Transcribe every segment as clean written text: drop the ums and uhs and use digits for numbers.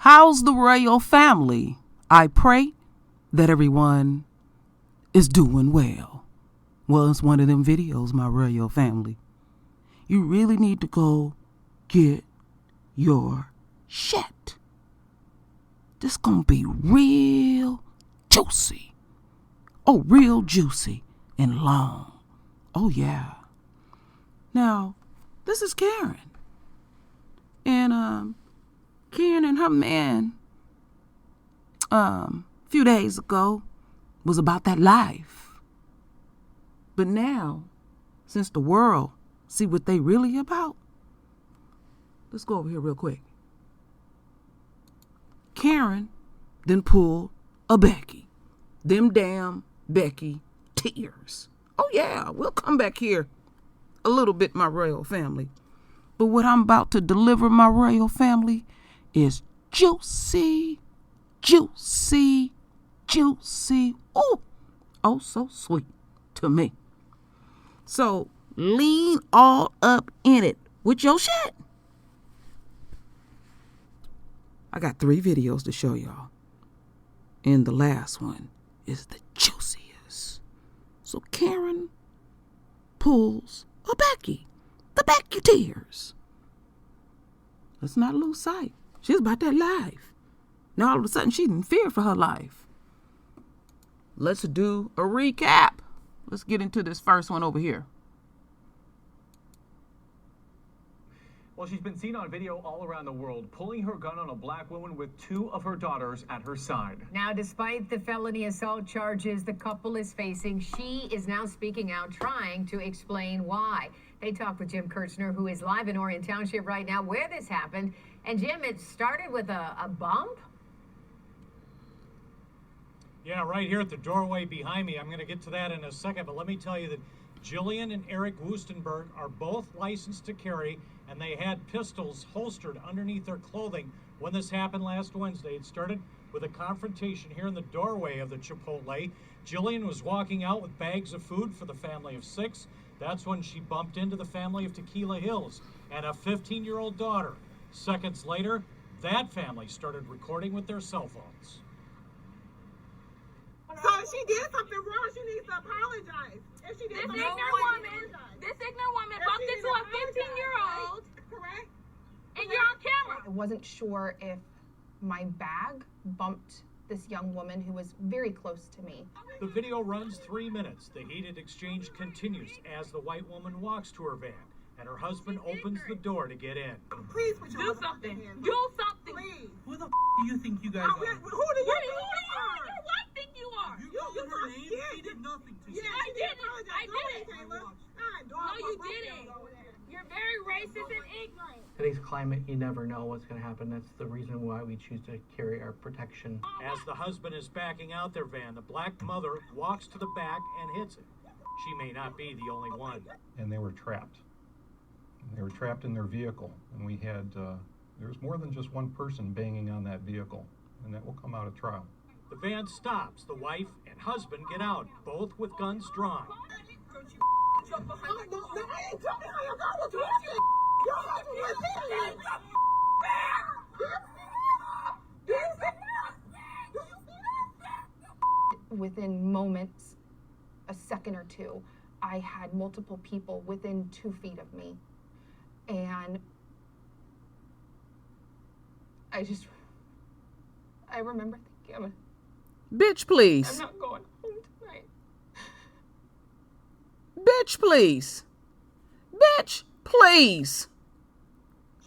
How's the royal family? I pray that everyone is doing well. Well, it's one of them videos, my royal family. You really need to go get your shit. This gonna be real juicy. Oh, real juicy and long. Oh, yeah. Now, this is Karen. And, Karen and her man, a few days ago, was about that life. But now, since the world see what they really about, let's go over here real quick. Karen then pulled a Becky. Them damn Becky tears. Oh yeah, we'll come back here a little bit, my royal family. But what I'm about to deliver, my royal family, is juicy, juicy, juicy. Oh, so sweet to me. So lean all up in it with your shit. I got 3 videos to show y'all. And the last one is the juiciest. So Karen pulls a Becky. The Becky tears. Let's not lose sight. She's about that life. Now all of a sudden she's in fear for her life. Let's do a recap. Let's get into this first one over here. Well, she's been seen on video all around the world, pulling her gun on a black woman with 2 of her daughters at her side. Now, despite the felony assault charges the couple is facing, she is now speaking out, trying to explain why. They talked with Jim Kirchner, who is live in Orion Township right now, where this happened. And Jim, it started with a bump? Yeah, right here at the doorway behind me. I'm going to get to that in a second, but let me tell you that Jillian and Eric Wustenberg are both licensed to carry, and they had pistols holstered underneath their clothing when this happened last Wednesday. It started with a confrontation here in the doorway of the Chipotle. Jillian was walking out with bags of food for the family of 6. That's when she bumped into the family of Tequila Hills and a 15-year-old daughter. Seconds later, that family started recording with their cell phones. So if she did something wrong, she needs to apologize. If she did this ignorant woman bumped into a 15-year-old. Correct. And you're on camera. I wasn't sure if my bag bumped this young woman who was very close to me. The video runs 3 minutes. The heated exchange continues as the white woman walks to her van and her husband opens the door to get in. Please put your Do something. hands up. Do something. Please. Who the do you think you guys are? Who do you Who what think you are? You told her name. She did nothing to you. Yeah, I didn't. I didn't. No, you didn't. You're very racist and ignorant. Today's climate, you never know what's going to happen. That's the reason why we choose to carry our protection. As the husband is backing out their van, the black mother walks to the back and hits it. She may not be the only one. And they were trapped. They were trapped in their vehicle. And we had, there was more than just one person banging on that vehicle. And that will come out at trial. The van stops. The wife and husband get out, both with guns drawn. Within moments, a second or two, I had multiple people within 2 feet of me. And I remember thinking, Bitch, please. I'm not going home tonight. Bitch, please. Bitch, please.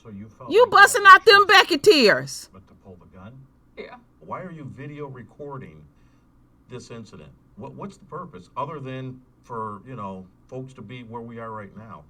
So you felt You like busting you had out them choice Becky tears. but to pull the gun? Yeah. Why are you video recording this incident? What's the purpose other than for, folks to be where we are right now?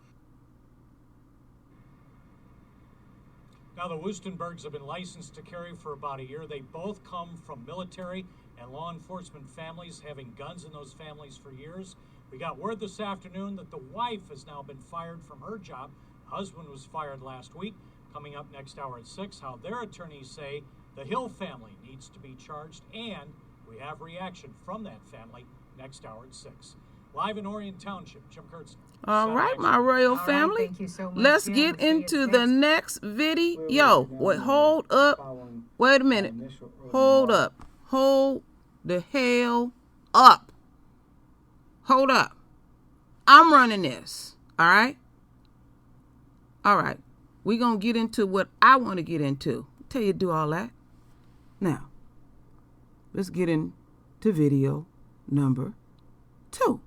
Now, the Wustenbergs have been licensed to carry for about a year. They both come from military and law enforcement families, having guns in those families for years. We got word this afternoon that the wife has now been fired from her job. Husband was fired last week. Coming up next hour at 6, how their attorneys say the Hill family needs to be charged, and we have reaction from that family next hour at 6. Live in Orion Township, Jim Kurtz. All right, my royal All right, family. thank you so much, Let's Jim. get We'll see you into at the 6. next video. Yo, wait, hold up. Wait a minute. Hold up. Hold the hell up. Hold up. I'm running this. All right? All right. We're going to get into what I want to get into. Tell you to do all that. Now, let's get into video number 2.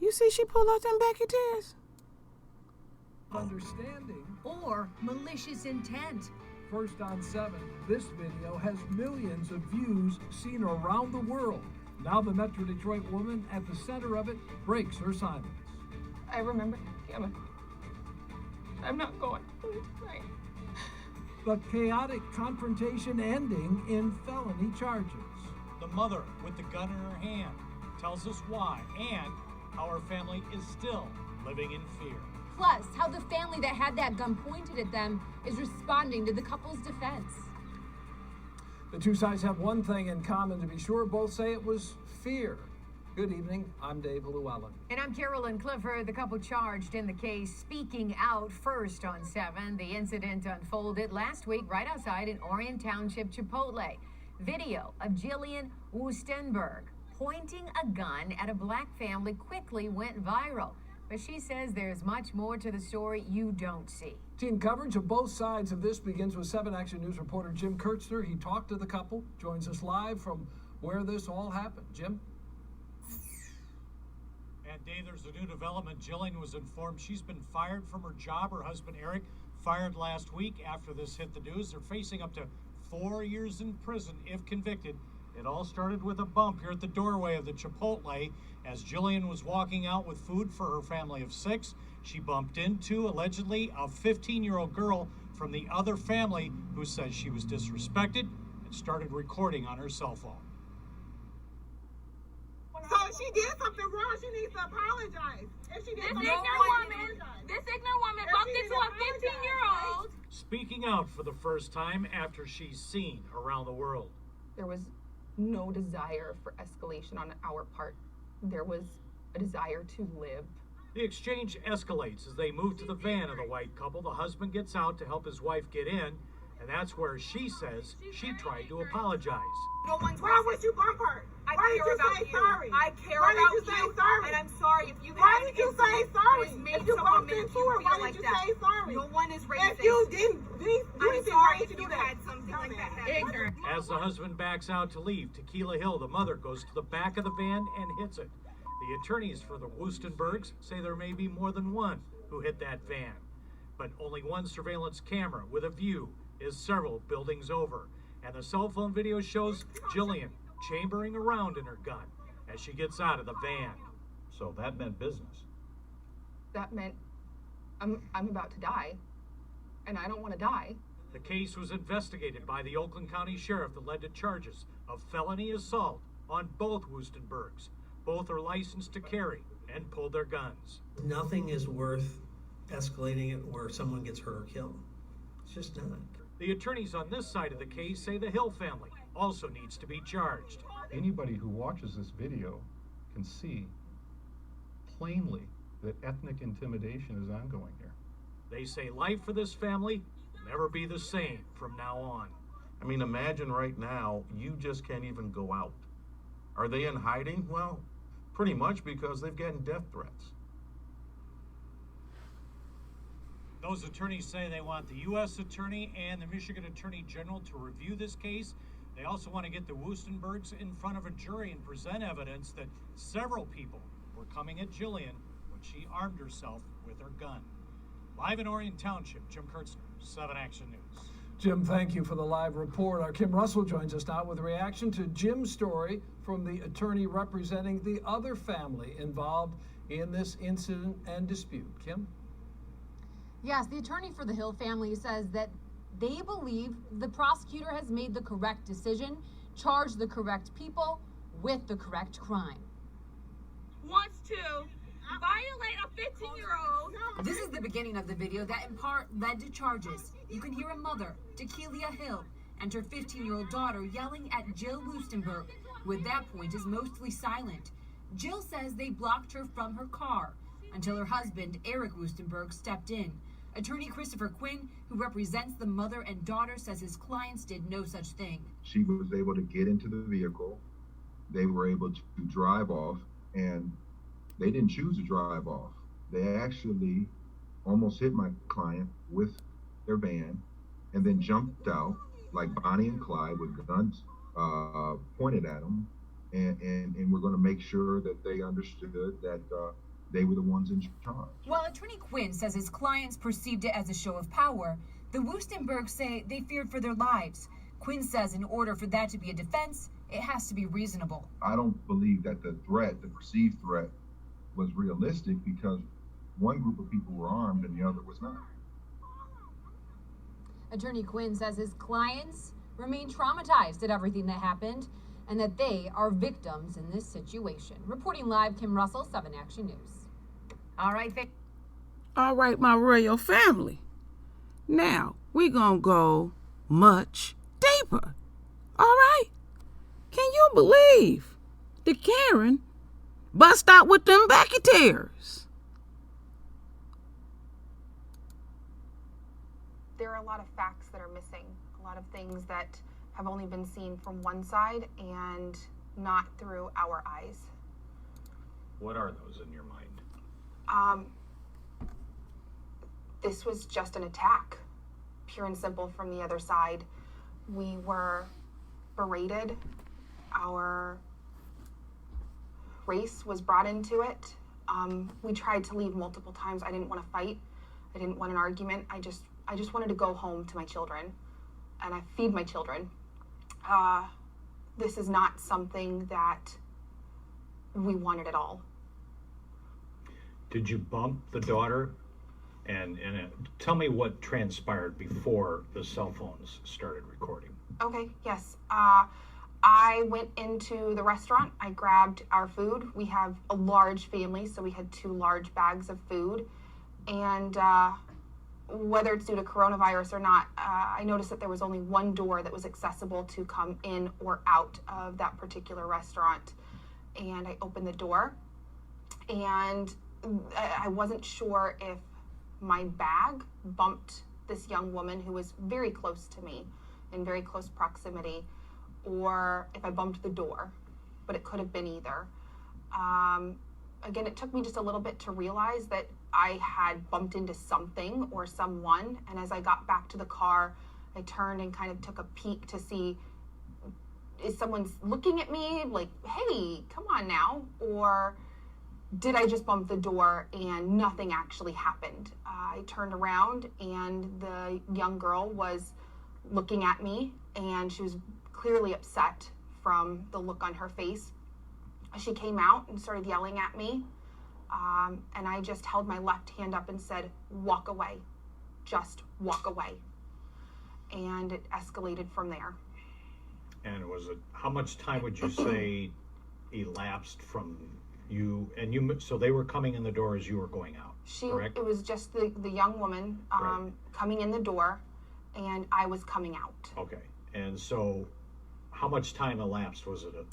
You see she pulled out them Becky tears? Understanding Or malicious intent. First on 7, this video has millions of views seen around the world. Now the Metro Detroit woman at the center of it breaks her silence. I remember, Kim. I'm not going. The chaotic confrontation ending in felony charges. The mother with the gun in her hand tells us why and how her family is still living in fear. Plus, how the family that had that gun pointed at them is responding to the couple's defense. The two sides have one thing in common, to be sure. Both say it was fear. Good evening. I'm Dave Llewellyn. And I'm Carolyn Clifford. The couple charged in the case speaking out first on 7. The incident unfolded last week right outside an Orion Township Chipotle. Video of Jillian Wustenberg pointing a gun at a black family quickly went viral. But she says there's much more to the story you don't see. Team coverage of both sides of this begins with 7 Action News reporter Jim Kurtzner. He talked to the couple, joins us live from where this all happened. Jim? And Dave, there's a new development. Jillian was informed she's been fired from her job. Her husband, Eric, fired last week after this hit the news. They're facing up to 4 years in prison if convicted. It all started with a bump here at the doorway of the Chipotle. As Jillian was walking out with food for her family of 6, she bumped into, allegedly, a 15-year-old girl from the other family who says she was disrespected and started recording on her cell phone. So she did something wrong. She needs to apologize. If she did This something ignorant woman bumped into a 15-year-old. Speaking out for the first time after she's seen around the world. There was no desire for escalation on our part. There was a desire to live. The exchange escalates as they move to the van of the white couple. The husband gets out to help his wife get in, and that's where she says she tried to apologize. No one's Why would you bump her? Why did you say sorry? I care Why about did you say you, sorry? and I'm sorry if you Why had did you an say incident sorry? that was made If you someone bumped made into you her, feel why like did you that. say sorry? No one is racist. If you didn't, I'm sorry if you had something like that. Ignorant. As the husband backs out to leave Tequila Hill, the mother goes to the back of the van and hits it. The attorneys for the Wustenbergs say there may be more than one who hit that van, but only one surveillance camera with a view is several buildings over, and the cell phone video shows Jillian chambering around in her gun as she gets out of the van. So that meant business. That meant I'm about to die, and I don't want to die. The case was investigated by the Oakland County Sheriff that led to charges of felony assault on both Wustenbergs. Both are licensed to carry and pulled their guns. Nothing is worth escalating it where someone gets hurt or killed. It's just not. The attorneys on this side of the case say the Hill family also needs to be charged. Anybody who watches this video can see plainly that ethnic intimidation is ongoing here. They say life for this family will never be the same from now on. I mean, imagine right now, you just can't even go out. Are they in hiding? Well, pretty much, because they've gotten death threats. Those attorneys say they want the U.S. Attorney and the Michigan Attorney General to review this case. They also want to get the Wustenbergs in front of a jury and present evidence that several people were coming at Jillian when she armed herself with her gun. Live in Orion Township, Jim Kurtzner, 7 Action News. Jim, thank you for the live report. Our Kim Russell joins us now with a reaction to Jim's story from the attorney representing the other family involved in this incident and dispute. Kim? Yes, the attorney for the Hill family says that they believe the prosecutor has made the correct decision, charged the correct people with the correct crime. Wants to violate a 15-year-old. This is the beginning of the video that in part led to charges. You can hear a mother, Tequila Hill, and her 15-year-old daughter yelling at Jill Wustenberg who at that point is mostly silent. Jill says they blocked her from her car until her husband, Eric Woostenberg, stepped in. Attorney Christopher Quinn, who represents the mother and daughter, says his clients did no such thing. She was able to get into the vehicle. They were able to drive off, and they didn't choose to drive off. They actually almost hit my client with their van and then jumped out like Bonnie and Clyde with guns pointed at them. And we're going to make sure that they understood that they were the ones in charge. While Attorney Quinn says his clients perceived it as a show of power, the Woostenbergs say they feared for their lives. Quinn says in order for that to be a defense, it has to be reasonable. I don't believe that the perceived threat, was realistic because one group of people were armed and the other was not. Attorney Quinn says his clients remain traumatized at everything that happened and that they are victims in this situation. Reporting live, Kim Russell, 7 Action News. All right, Vic. All right, my royal family. Now, we're going to go much deeper. All right? Can you believe that Karen bust out with them Becky tears? There are a lot of facts that are missing, a lot of things that have only been seen from one side and not through our eyes. What are those in your mind? This was just an attack, pure and simple from the other side. We were berated. Our race was brought into it. We tried to leave multiple times. I didn't want to fight. I didn't want an argument. I just wanted to go home to my children, and I feed my children. This is not something that we wanted at all. Did you bump the daughter? And tell me what transpired before the cell phones started recording. Okay, yes. I went into the restaurant. I grabbed our food. We have a large family, so we had 2 large bags of food. And whether it's due to coronavirus or not, I noticed that there was only one door that was accessible to come in or out of that particular restaurant. And I opened the door, and I wasn't sure if my bag bumped this young woman who was very close to me, in very close proximity, or if I bumped the door, but it could have been either. Again, it took me just a little bit to realize that I had bumped into something or someone, and as I got back to the car, I turned and kind of took a peek to see, is someone looking at me like, hey, come on now, or did I just bump the door and nothing actually happened? I turned around and the young girl was looking at me, and she was clearly upset from the look on her face. She came out and started yelling at me, and I just held my left hand up and said, walk away, just walk away. And it escalated from there. And how much time would you say elapsed from you, so they were coming in the door as you were going out, correct? It was just the young woman Right. coming in the door, and I was coming out. Okay, and so how much time elapsed? Was it a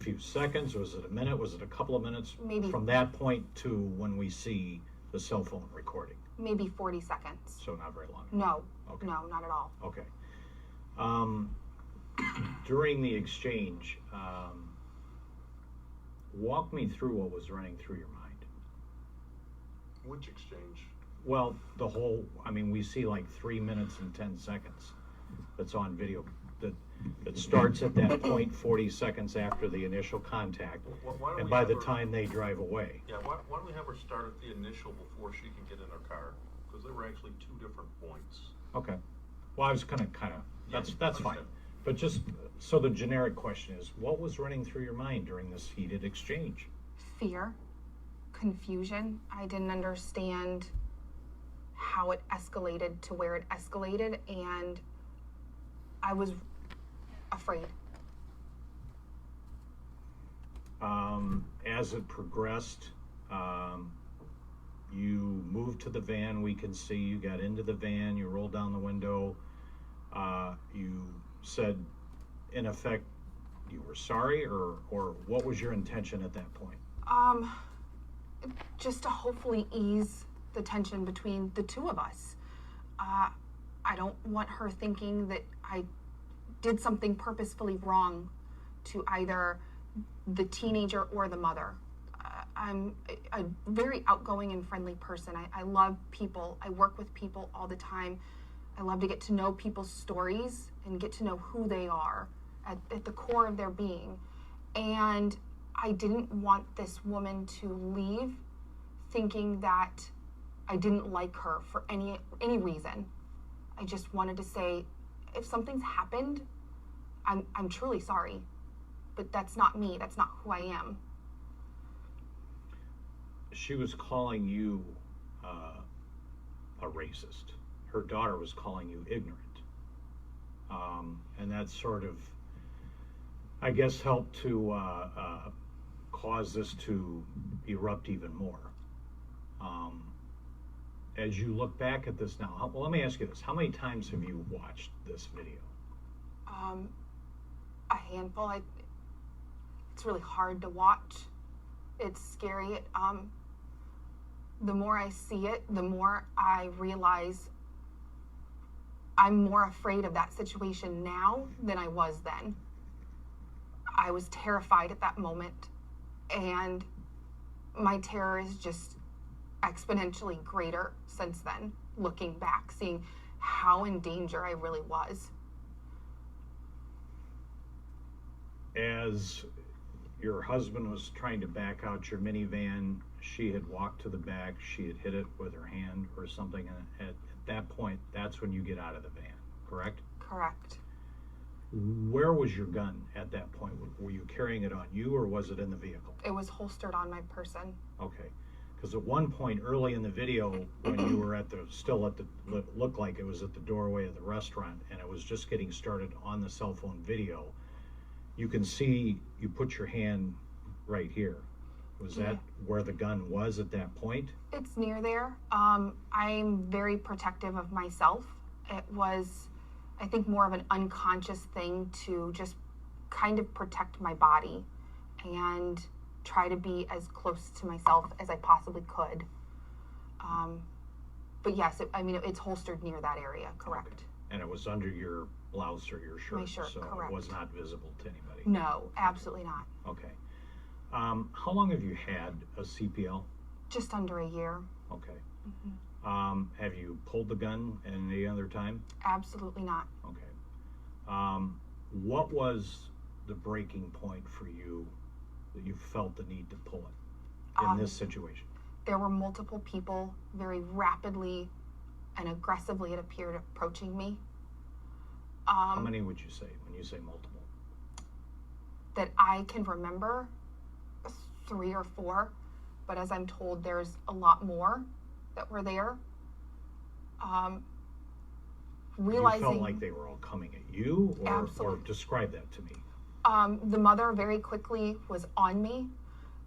few seconds? Was it a minute? Was it a couple of minutes? Maybe. From that point to when we see the cell phone recording? Maybe 40 seconds. So not very long. No, Okay. no, not at all. Okay. During the exchange, walk me through what was running through your mind. Which exchange? Well, we see like 3 minutes and 10 seconds that's on video that starts at that point 40 seconds after the initial contact, Why don't and we by have the her- time they drive away. Yeah, why don't we have her start at the initial before she can get in her car? Because there were actually 2 different points. Okay. Well, I was kind of, that's fine. But just, so the generic question is, what was running through your mind during this heated exchange? Fear, confusion. I didn't understand how it escalated to where it escalated, and I was afraid. As it progressed, you moved to the van. We can see you got into the van, you rolled down the window, you said, in effect, you were sorry, or what was your intention at that point? Just to hopefully ease the tension between the two of us. I don't want her thinking that I did something purposefully wrong to either the teenager or the mother. I'm a very outgoing and friendly person. I love people. I work with people all the time. I love to get to know people's stories and get to know who they are at the core of their being. And I didn't want this woman to leave thinking that I didn't like her for any reason. I just wanted to say, if something's happened, I'm truly sorry, but that's not me. That's not who I am. She was calling you a racist. Her daughter was calling you ignorant. And that sort of, I guess, helped to cause this to erupt even more. As you look back at this now, well, let me ask you this. How many times have you watched this video? A handful. It's really hard to watch. It's scary. The more I see it, the more I realize I'm more afraid of that situation now than I was then. I was terrified at that moment, and my terror is just exponentially greater since then, looking back, seeing how in danger I really was. As your husband was trying to back out your minivan, she had walked to the back, she had hit it with her hand or something, and at that point, that's when you get out of the van, correct? Correct. Where was your gun at that point? Were you carrying it on you, or was it in the vehicle? It was holstered on my person. Okay. Because at one point early in the video, when you were looked like it was at the doorway of the restaurant, and it was just getting started on the cell phone video, you can see you put your hand right here. Was that where the gun was at that point? It's near there. I'm very protective of myself. It was, I think, more of an unconscious thing to just kind of protect my body and try to be as close to myself as I possibly could. But yes, it's holstered near that area, correct. Okay. And it was under your blouse or your shirt, my shirt, so correct. It was not visible to anybody? No, absolutely not. Okay. How long have you had a CPL? Just under a year. Okay. Have you pulled the gun at any other time? Absolutely not. Okay. What was the breaking point for you that you felt the need to pull it in this situation? There were multiple people very rapidly and aggressively, it appeared, approaching me. How many would you say when you say multiple? That I can remember, 3 or 4, but as I'm told, there's a lot more that were there. Realizing you felt like they were all coming at you, or describe that to me. The mother very quickly was on me.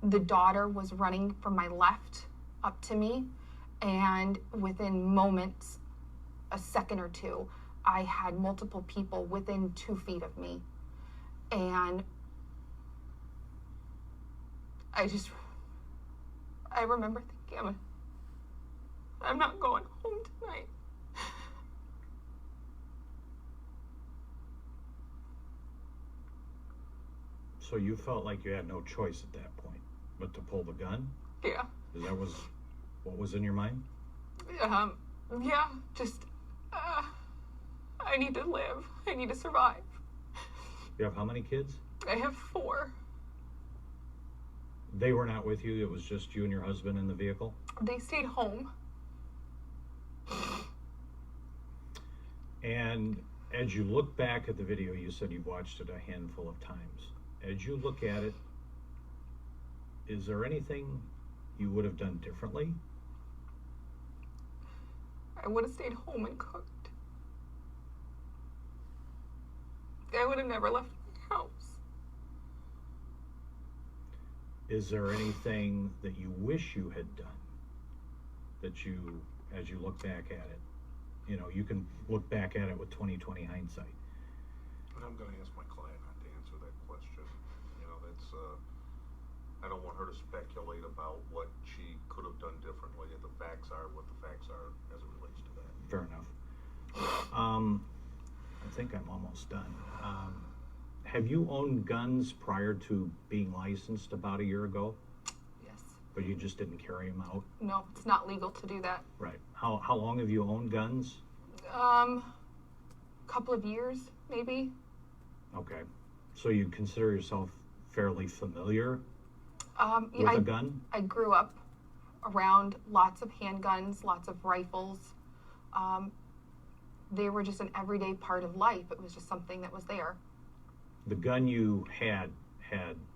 The daughter was running from my left up to me, and within moments, a second or two, I had multiple people within 2 feet of me. And I remember thinking, I'm not going home tonight. So you felt like you had no choice at that point but to pull the gun? Yeah. That was what was in your mind? Yeah, just, I need to live. I need to survive. You have how many kids? I have 4. They were not with you? It was just you and your husband in the vehicle? They stayed home. And as you look back at the video, you said you've watched it a handful of times. As you look at it, is there anything you would have done differently? I would have stayed home and cooked. I would have never left my house. Is there anything that you wish you had done that you, as you look back at it, you can look back at it with 20/20 hindsight? I'm going to ask my client not to answer answer that question. You know, that's, I don't want her to speculate about what she could have done differently. The facts are what the facts are as it relates to that. Fair enough. I think I'm almost done. Have you owned guns prior to being licensed about a year ago? Yes. But you just didn't carry them out? No, it's not legal to do that. Right. How long have you owned guns? Couple of years, maybe. Okay. So you consider yourself fairly familiar Yeah, with a gun? I grew up around lots of handguns, lots of rifles. They were just an everyday part of life. It was just something that was there. The gun you had,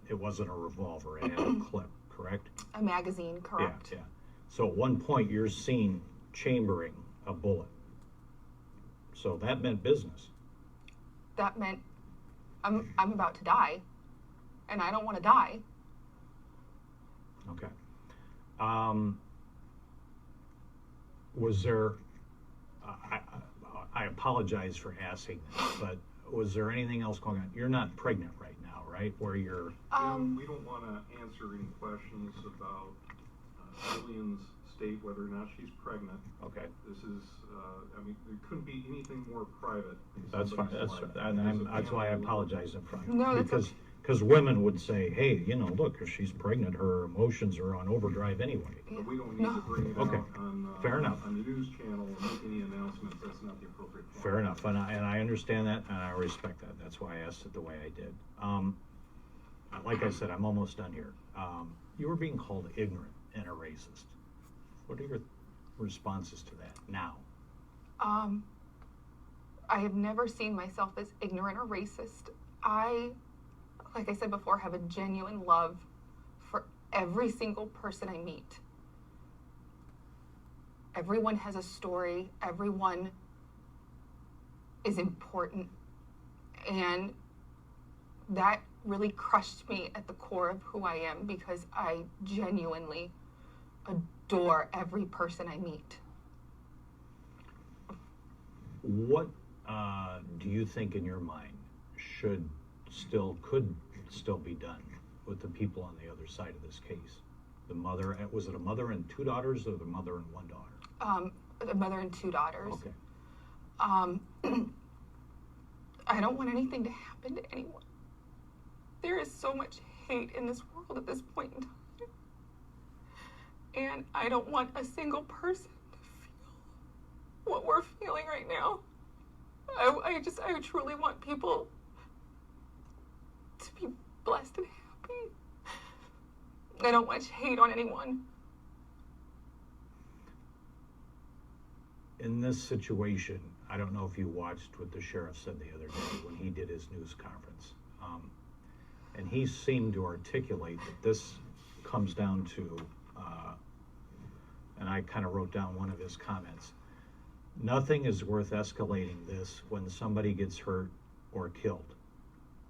it wasn't a revolver, it had a clip, correct? A magazine, correct. Yeah, yeah. So at one point you're seen chambering a bullet. So that meant business. That meant I'm about to die, and I don't want to die. Okay. Was there, I apologize for asking this, but was there anything else going on? You're not pregnant right now, right? Where you're... we don't want to answer any questions about Jillian's state, whether or not she's pregnant. Okay. This is, I mean, there couldn't be anything more private. That's fine. That's why I apologize in front of you. No, because women would say, hey, you know, look, if she's pregnant, her emotions are on overdrive anyway. But we don't need to bring it Okay. out on, Fair enough. on the news channel or make any announcements. That's not the appropriate forum. Fair enough, and I understand that, and I respect that. That's why I asked it the way I did. Like I said, I'm almost done here. You were being called ignorant and a racist. What are your responses to that now? I have never seen myself as ignorant or racist. Like I said before, have a genuine love for every single person I meet. Everyone has a story. Everyone is important. And that really crushed me at the core of who I am, because I genuinely adore every person I meet. What do you think in your mind could still be done with the people on the other side of this case? The mother, was it a mother and two daughters, or the mother and one daughter? A mother and two daughters. Okay. I don't want anything to happen to anyone. There is so much hate in this world at this point in time. And I don't want a single person to feel what we're feeling right now. I truly want people to be blessed and happy. I don't want hate on anyone. In this situation, I don't know if you watched what the sheriff said the other day when he did his news conference. And he seemed to articulate that this comes down to, and I kind of wrote down one of his comments, nothing is worth escalating this when somebody gets hurt or killed.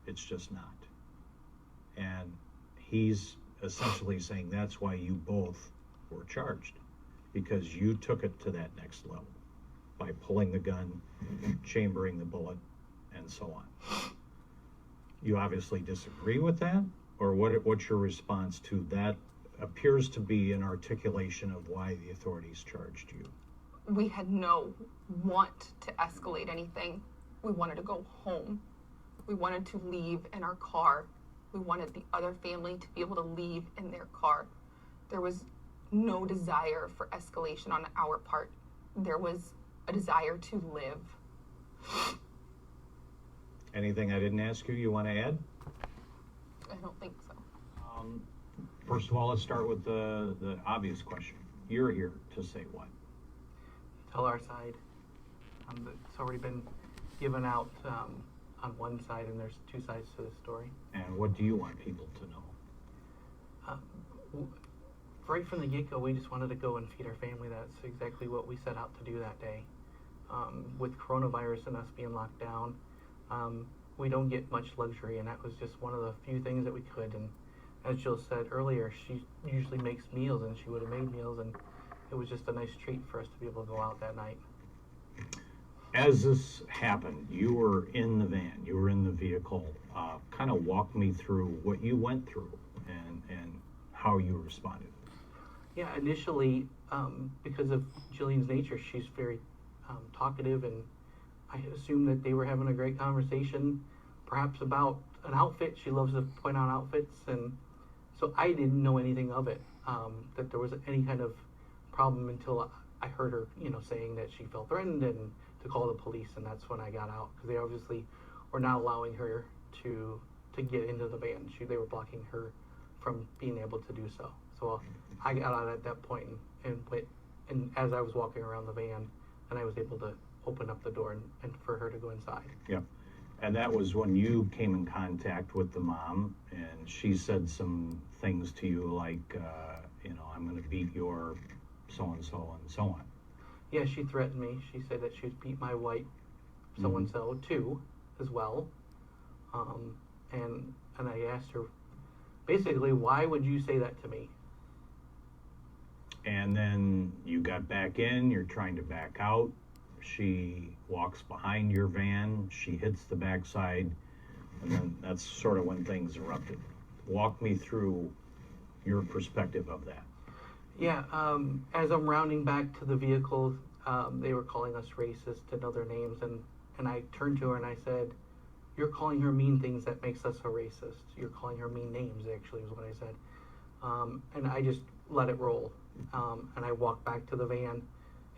It's just not. And he's essentially saying that's why you both were charged, because you took it to that next level by pulling the gun, chambering the bullet, and so on. You obviously disagree with that, or what's your response to that? Appears to be an articulation of why the authorities charged you. We had no want to escalate anything. We wanted to go home. We wanted to leave in our car. We wanted the other family to be able to leave in their car. There was no desire for escalation on our part. There was a desire to live. Anything I didn't ask you want to add? I don't think so. First of all, let's start with the obvious question. You're here to say what? Tell our side. It's already been given out on one side, and there's two sides to the story. And what do you want people to know? Right from the get-go, we just wanted to go and feed our family. That's exactly what we set out to do that day. With coronavirus and us being locked down, we don't get much luxury, and that was just one of the few things that we could. And as Jill said earlier, she usually makes meals, and she would have made meals, and it was just a nice treat for us to be able to go out that night. as this happened, you were in the van, you were in the vehicle. Kind of walk me through what you went through and how you responded. Yeah, initially, because of Jillian's nature, she's very talkative, and I assumed that they were having a great conversation, perhaps about an outfit. She loves to point out outfits, and so I didn't know anything of it, that there was any kind of problem until I heard her, saying that she felt threatened and to call the police, and that's when I got out, because they obviously were not allowing her to get into the van. They were blocking her from being able to do so. So I got out at that point and went, and as I was walking around the van, and I was able to open up the door and for her to go inside. Yeah. And that was when you came in contact with the mom, and she said some things to you like, I'm going to beat your so-and-so and so on. Yeah, she threatened me. She said that she would beat my white so-and-so too, as well. And I asked her, basically, why would you say that to me? And then you got back in, you're trying to back out. She walks behind your van, she hits the backside, and then that's sort of when things erupted. Walk me through your perspective of that. Yeah, as I'm rounding back to the vehicle, they were calling us racist and other names, and I turned to her and I said, "You're calling her mean things that makes us a racist. You're calling her mean names," actually, is what I said. And I just let it roll. And I walked back to the van,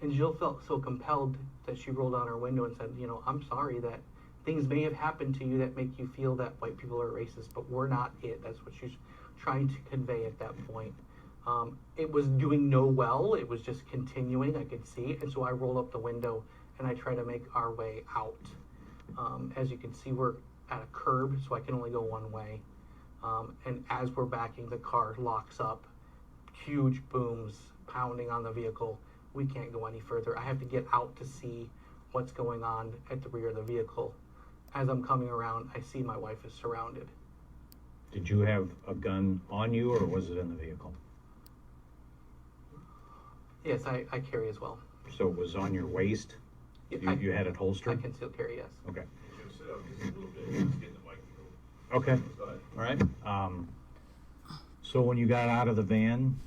and Jill felt so compelled that she rolled down her window and said, "I'm sorry that things may have happened to you that make you feel that white people are racist, but we're not it." That's what she's trying to convey at that point. It was doing no well. It was just continuing. I could see it. And so I rolled up the window and I tried to make our way out. As you can see, we're at a curb, so I can only go one way. And as we're backing, the car locks up. Huge booms pounding on the vehicle. We can't go any further. I have to get out to see what's going on at the rear of the vehicle. As I'm coming around, I see my wife is surrounded. Did you have a gun on you, or was it in the vehicle? Yes, I carry as well. So it was on your waist? You had it holstered? I can still carry, yes. Okay. Okay. All right. So when you got out of the van,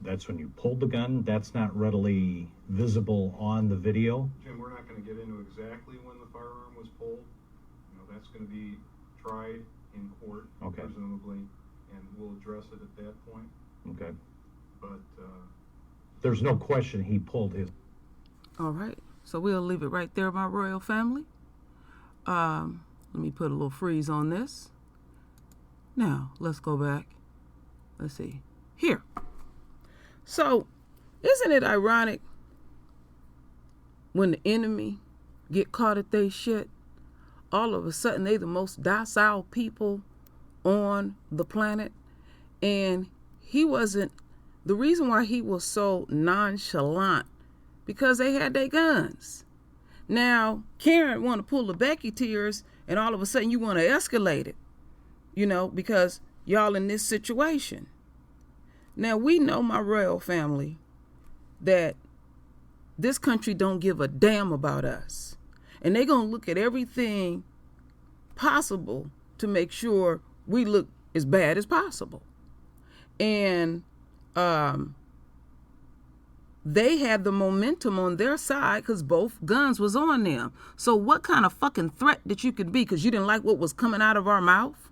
that's when you pulled the gun. That's not readily visible on the video. Jim, we're not going to get into exactly when the firearm was pulled. That's going to be tried in court, presumably, and we'll address it at that point. Okay. But there's no question he pulled his. All right. So we'll leave it right there, my royal family. Let me put a little freeze on this. Now, let's go back. Let's see. Here. So, isn't it ironic when the enemy get caught at they shit, all of a sudden they the most docile people on the planet? And he wasn't, the reason why he was so nonchalant, because they had their guns. Now, Karen want to pull the Becky tears, and all of a sudden you want to escalate it, because y'all in this situation. Now, we know, my royal family, that this country don't give a damn about us. And they're going to look at everything possible to make sure we look as bad as possible. And they had the momentum on their side because both guns was on them. So what kind of fucking threat that you could be because you didn't like what was coming out of our mouth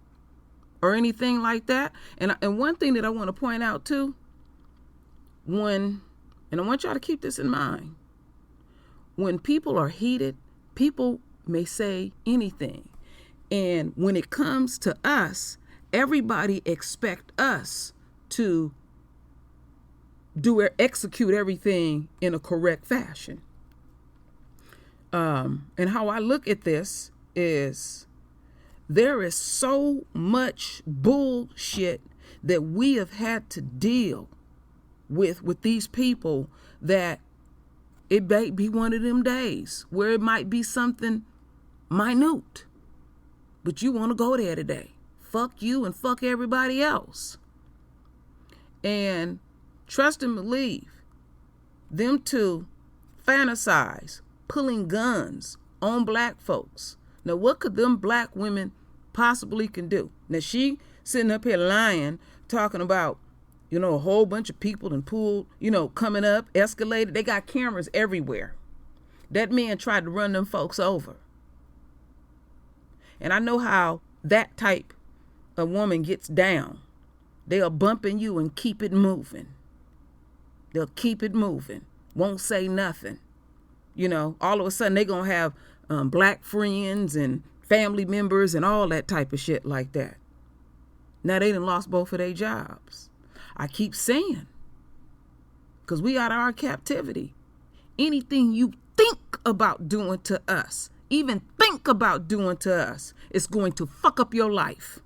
or anything like that? And one thing that I want to point out too, and I want y'all to keep this in mind, when people are heated, people may say anything. And when it comes to us, everybody expect us to execute everything in a correct fashion. And how I look at this is there is so much bullshit that we have had to deal with these people that it may be one of them days where it might be something minute, but you want to go there today. Fuck you and fuck everybody else. And trust and believe, them two fantasize pulling guns on black folks. Now, what could them black women possibly can do? Now, she sitting up here lying, talking about, a whole bunch of people and pulled, coming up, escalated. They got cameras everywhere. That man tried to run them folks over. And I know how that type of woman gets down. They'll bumping you and keep it moving. They'll keep it moving. Won't say nothing. All of a sudden they going to have black friends and family members and all that type of shit like that. Now they done lost both of their jobs. I keep saying, because we out of our captivity. Anything you think about doing to us, even think about doing to us, is going to fuck up your life.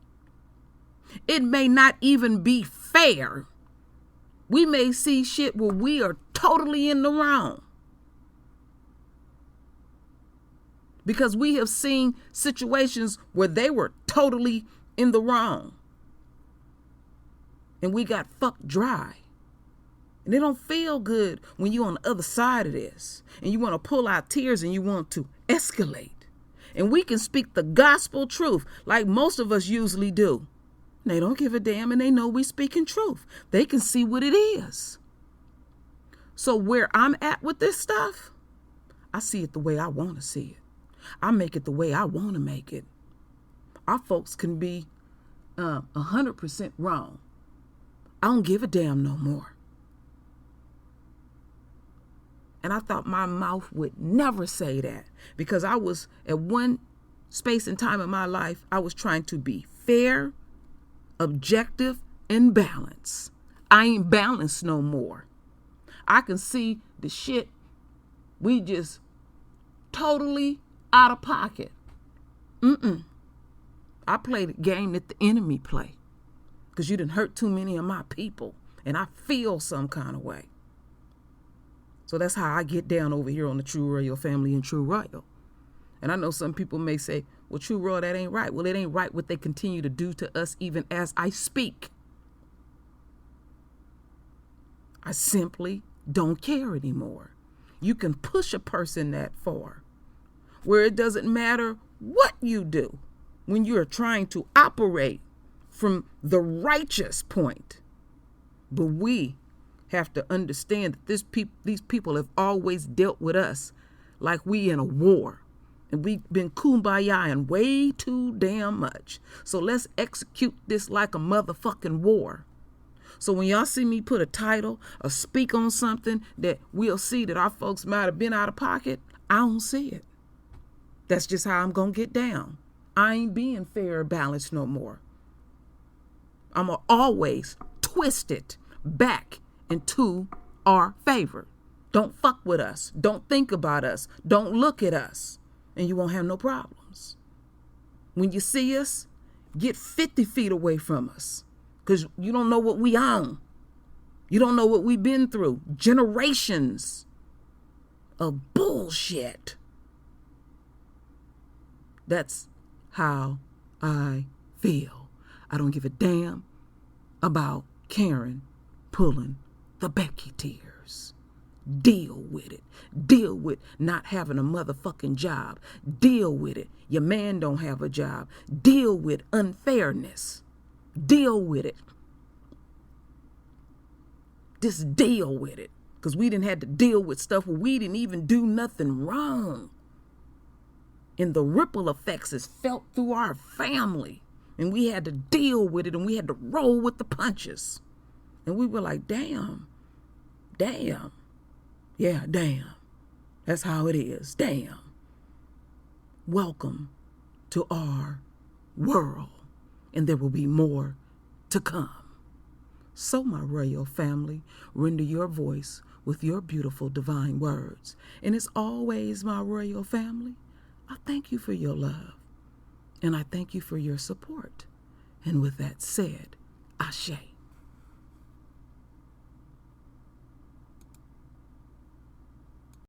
It may not even be fair. We may see shit where we are totally in the wrong. Because we have seen situations where they were totally in the wrong. And we got fucked dry. And it don't feel good when you're on the other side of this. And you want to pull out tears and you want to escalate. And we can speak the gospel truth like most of us usually do. They don't give a damn and they know we speaking truth. They can see what it is. So where I'm at with this stuff, I see it the way I want to see it. I make it the way I want to make it. Our folks can be 100% wrong. I don't give a damn no more. And I thought my mouth would never say that, because I was at one space and time in my life, I was trying to be fair, objective, and balanced. I ain't balanced no more. I can see the shit we just totally out of pocket. I play the game that the enemy play, because you done hurt too many of my people, and I feel some kind of way. So that's how I get down over here on the True Royal family and True Royal. And I know some people may say, well, True Royal, that ain't right. Well, it ain't right what they continue to do to us even as I speak. I simply don't care anymore. You can push a person that far, where it doesn't matter what you do when you're trying to operate from the righteous point. But we have to understand that these people have always dealt with us like we in a war. And we've been kumbayaing way too damn much. So let's execute this like a motherfucking war. So when y'all see me put a title or speak on something that we'll see that our folks might have been out of pocket, I don't see it. That's just how I'm going to get down. I ain't being fair or balanced no more. I'm going to always twist it back into our favor. Don't fuck with us. Don't think about us. Don't look at us. And you won't have no problems. When you see us, get 50 feet away from us. Because you don't know what we own. You don't know what we've been through. Generations of bullshit. That's how I feel. I don't give a damn about Karen pulling the Becky tears. Deal with it. Deal with not having a motherfucking job. Deal with it. Your man don't have a job. Deal with unfairness. Deal with it. Just deal with it. Because we didn't have to deal with stuff where we didn't even do nothing wrong. And the ripple effects is felt through our family. And we had to deal with it, and we had to roll with the punches. And we were like, damn. Yeah, damn. That's how it is. Damn. Welcome to our world. And there will be more to come. So, my royal family, render your voice with your beautiful divine words. And as always, my royal family, I thank you for your love. And I thank you for your support. And with that said, Ashe.